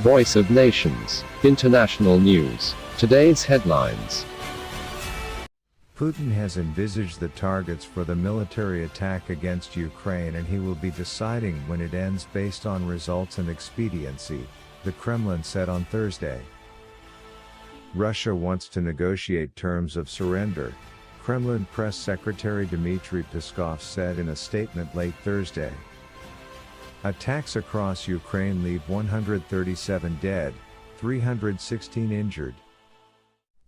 Voice of Nations. International news. Today's headlines. Putin has envisaged the targets for the military attack against Ukraine, and he will be deciding when it ends based on results and expediency, the Kremlin said on Thursday. Russia wants to negotiate terms of surrender, Kremlin Press Secretary Dmitry Peskov said in a statement late Thursday. Attacks across Ukraine leave 137 dead, 316 injured.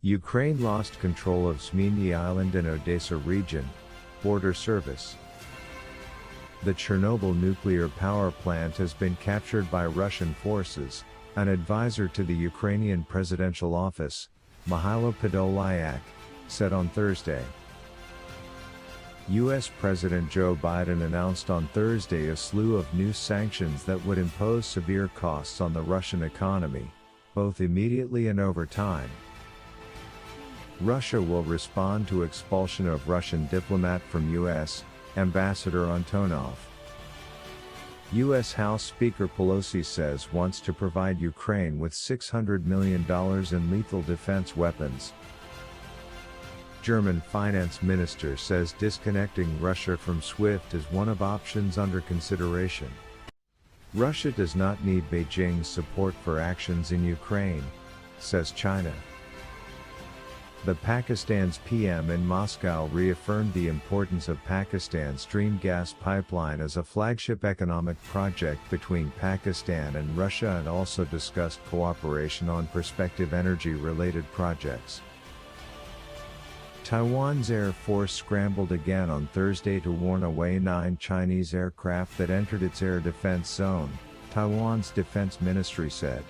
Ukraine lost control of Zmiinyi Island and Odesa Region, border service. The Chernobyl nuclear power plant has been captured by Russian forces, an advisor to the Ukrainian presidential office, Mykhailo Podolyak, said on Thursday. U.S. President Joe Biden announced on Thursday a slew of new sanctions that would impose severe costs on the Russian economy, both immediately and over time. Russia will respond to expulsion of Russian diplomat from U.S. Ambassador Antonov. U.S. House Speaker Pelosi says wants to provide Ukraine with $600 million in lethal defense weapons. German finance minister says disconnecting Russia from SWIFT is one of options under consideration. Russia does not need Beijing's support for actions in Ukraine, says China. The Pakistan's PM in Moscow reaffirmed the importance of Pakistan's Stream gas pipeline as a flagship economic project between Pakistan and Russia, and also discussed cooperation on prospective energy-related projects. Taiwan's Air Force scrambled again on Thursday to warn away 9 Chinese aircraft that entered its air defense zone, Taiwan's defense ministry said.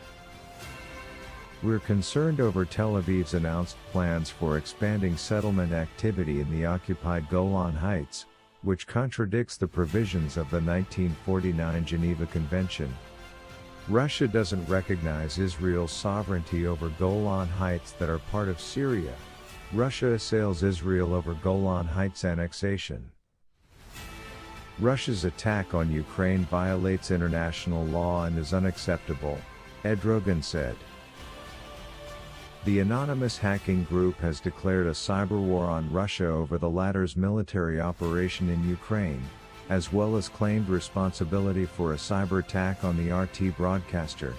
We're concerned over Tel Aviv's announced plans for expanding settlement activity in the occupied Golan Heights, which contradicts the provisions of the 1949 Geneva Convention. Russia doesn't recognize Israel's sovereignty over Golan Heights that are part of Syria. Russia assails Israel over Golan Heights annexation. Russia's attack on Ukraine violates international law and is unacceptable, Erdogan said. The anonymous hacking group has declared a cyber war on Russia over the latter's military operation in Ukraine, as well as claimed responsibility for a cyber attack on the RT broadcaster.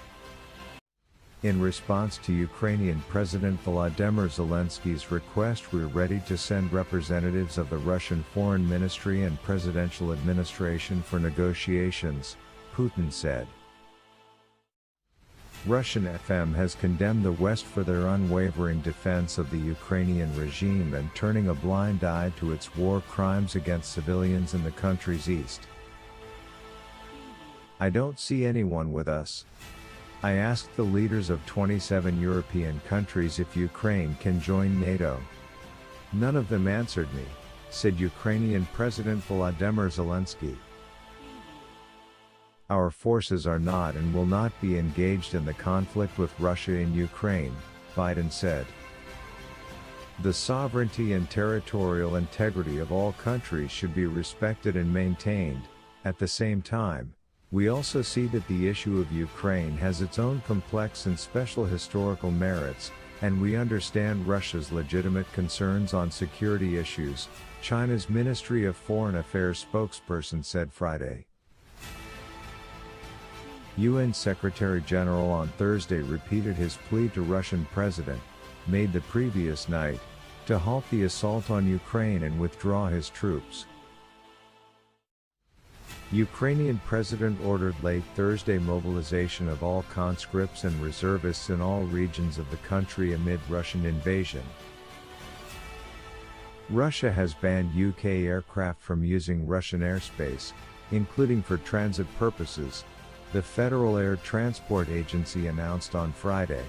In response to Ukrainian President Volodymyr Zelensky's request, we're ready to send representatives of the Russian Foreign Ministry and Presidential Administration for negotiations, Putin said. Russian FM has condemned the West for their unwavering defense of the Ukrainian regime and turning a blind eye to its war crimes against civilians in the country's east. I don't see anyone with us. I asked the leaders of 27 European countries if Ukraine can join NATO. None of them answered me, said Ukrainian President Volodymyr Zelensky. Our forces are not and will not be engaged in the conflict with Russia in Ukraine, Biden said. The sovereignty and territorial integrity of all countries should be respected and maintained. At the same time, we also see that the issue of Ukraine has its own complex and special historical merits, and we understand Russia's legitimate concerns on security issues, China's Ministry of Foreign Affairs spokesperson said Friday. UN Secretary-General on Thursday repeated his plea to Russian President, made the previous night, to halt the assault on Ukraine and withdraw his troops. Ukrainian President ordered late Thursday mobilization of all conscripts and reservists in all regions of the country amid Russian invasion. Russia has banned UK aircraft from using Russian airspace, including for transit purposes, the Federal Air Transport Agency announced on Friday.